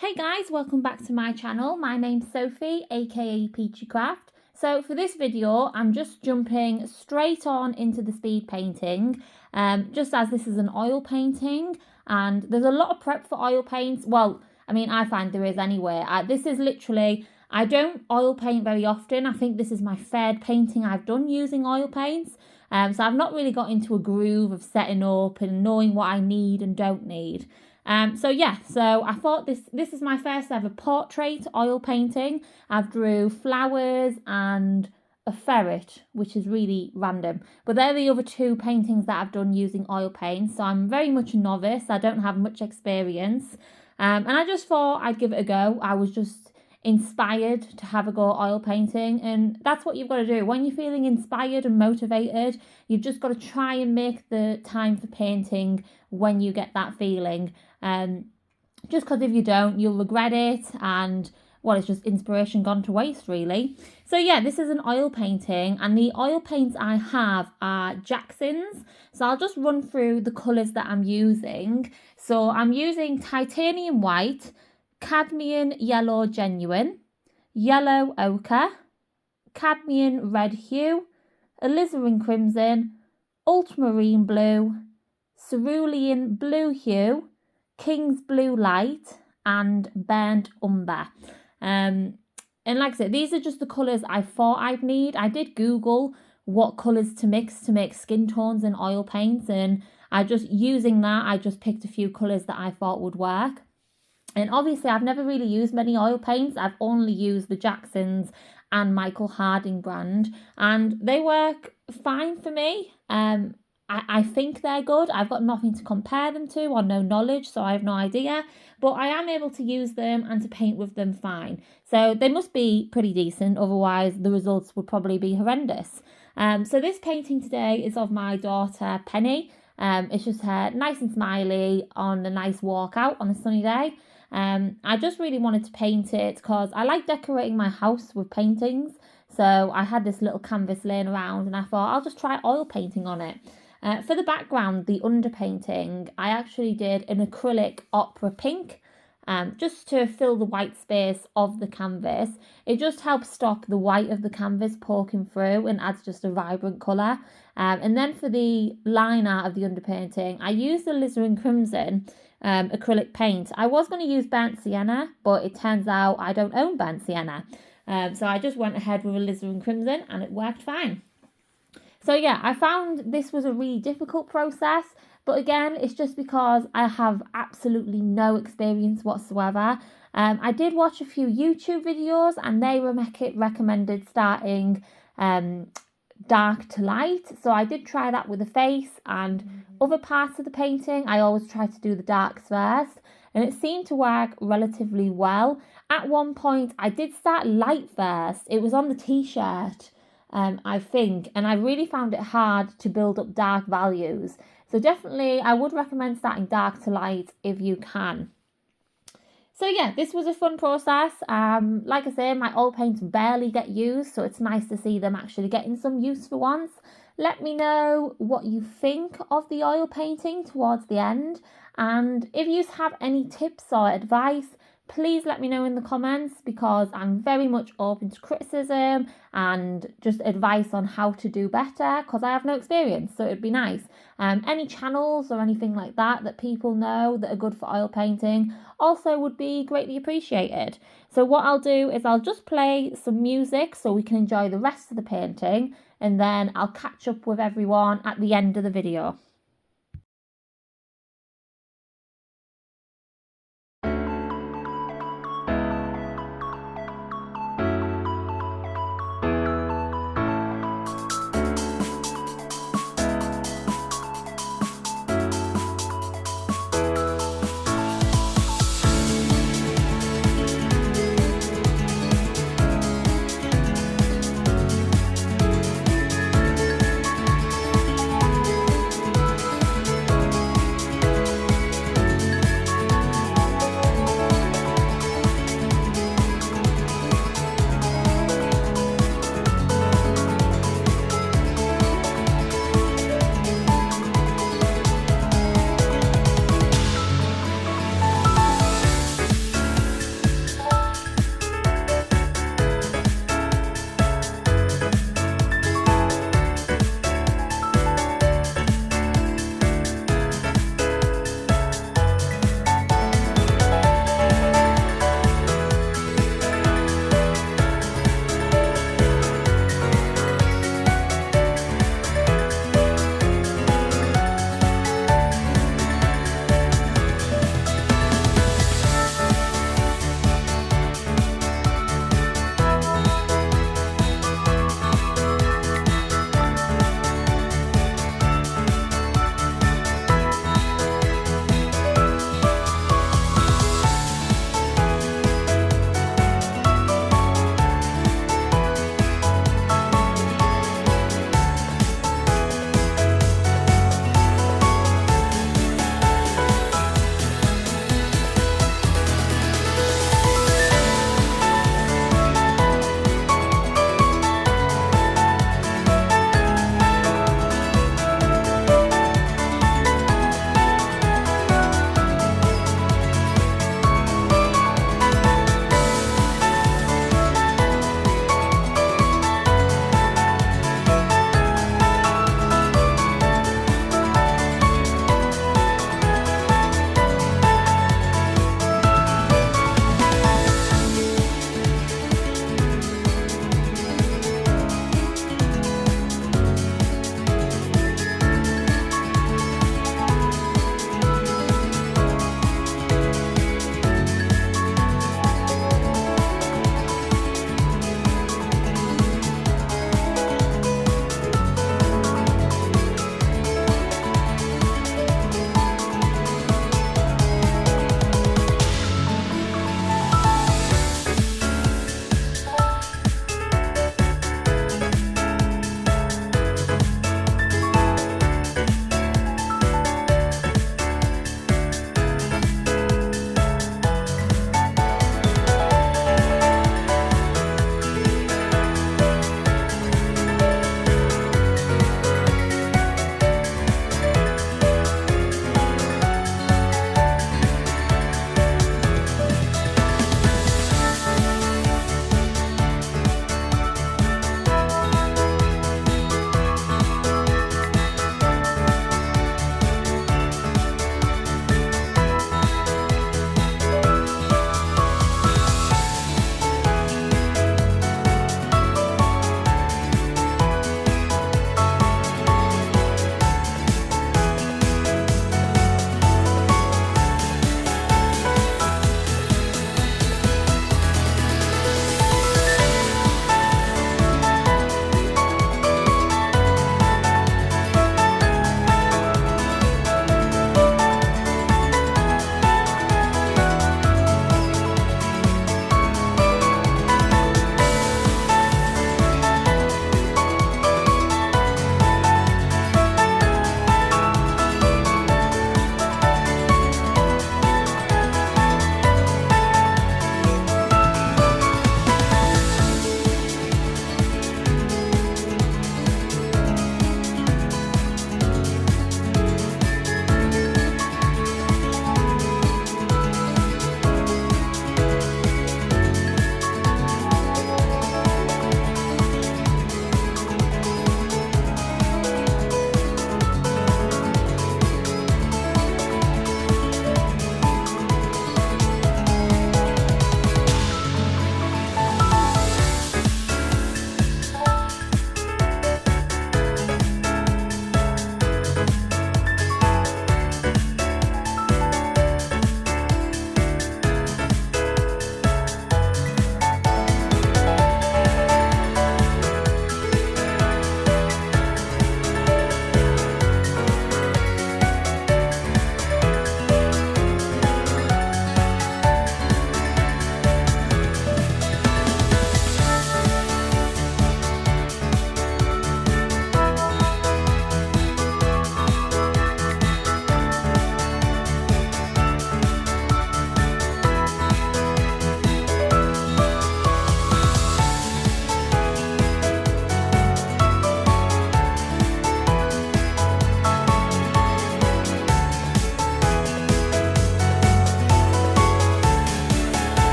Hey guys, welcome back to my channel. My name's Sophie, aka Peachy Craft. So for this video, I'm just jumping straight on into the speed painting, just as this is an oil painting, and there's a lot of prep for oil paints. Well, I mean, I find there is anyway. This is literally, I don't oil paint very often. I think this is my third painting I've done using oil paints. So I've not really got into a groove of setting up and knowing what I need and don't need. So I thought this is my first ever portrait oil painting. I've drew flowers and a ferret, which is really random. But they're the other two paintings that I've done using oil paint. So I'm very much a novice. I don't have much experience. And I just thought I'd give it a go. I was just inspired to have a go at oil painting, and that's what you've got to do when you're feeling inspired and motivated. You've just got to try and make the time for painting when you get that feeling, just because if you don't, you'll regret it, and well, it's just inspiration gone to waste, really. So yeah, this is an oil painting, and the oil paints I have are Jackson's. So I'll just run through the colours that I'm using. So I'm using titanium white, cadmium yellow genuine, yellow ochre, cadmium red hue, alizarin crimson, ultramarine blue, cerulean blue hue, king's blue light, and burnt umber. And like I said, these are just the colours I thought I'd need. I did Google what colours to mix to make skin tones in oil paints, and I just picked a few colours that I thought would work. And obviously, I've never really used many oil paints. I've only used the Jackson's and Michael Harding brand, and they work fine for me. I think they're good. I've got nothing to compare them to or no knowledge, so I have no idea. But I am able to use them and to paint with them fine. So they must be pretty decent, otherwise the results would probably be horrendous. So this painting today is of my daughter, Penny. It's just her nice and smiley on a nice walk out on a sunny day. I just really wanted to paint it because I like decorating my house with paintings. So I had this little canvas laying around, and I thought I'll just try oil painting on it. For the background, the underpainting, I actually did an acrylic opera pink, just to fill the white space of the canvas. It just helps stop the white of the canvas poking through and adds just a vibrant colour. And then for the line art of the underpainting, I used the alizarin crimson acrylic paint. I was going to use burnt sienna, but it turns out I don't own burnt sienna. So I just went ahead with alizarin crimson, and it worked fine. So yeah, I found this was a really difficult process, but again, it's just because I have absolutely no experience whatsoever. I did watch a few YouTube videos, and they recommended starting dark to light. So I did try that with the face and other parts of the painting. I always try to do the darks first, and it seemed to work relatively well. At one point, I did start light first. It was on the t-shirt, I think, and I really found it hard to build up dark values. So definitely I would recommend starting dark to light if you can. So yeah, this was a fun process. Like I say, my oil paints barely get used, so it's nice to see them actually getting some use for once. Let me know what you think of the oil painting towards the end, and if you have any tips or advice, please let me know in the comments, because I'm very much open to criticism and just advice on how to do better, because I have no experience, so it'd be nice. Any channels or anything like that people know that are good for oil painting also would be greatly appreciated. So what I'll do is I'll just play some music so we can enjoy the rest of the painting, and then I'll catch up with everyone at the end of the video.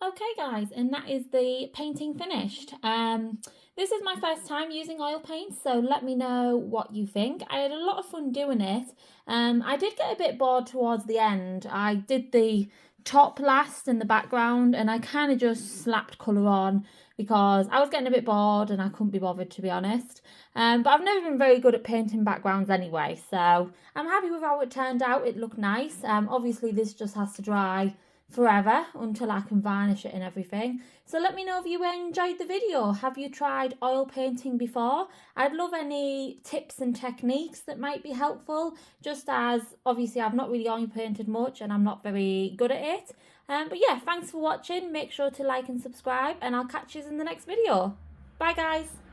Okay guys, and that is the painting finished. This is my first time using oil paint, so let me know what you think. I had a lot of fun doing it. I did get a bit bored towards the end. I did the top last in the background and I kind of just slapped colour on because I was getting a bit bored and I couldn't be bothered, to be honest. But I've never been very good at painting backgrounds anyway, so I'm happy with how it turned out. It looked nice. Obviously this just has to dry forever until I can varnish it and everything. So let me know if you enjoyed the video. Have you tried oil painting before? I'd love any tips and techniques that might be helpful, just as obviously I've not really oil painted much and I'm not very good at it. But yeah, thanks for watching. Make sure to like and subscribe and I'll catch you in the next video. Bye guys.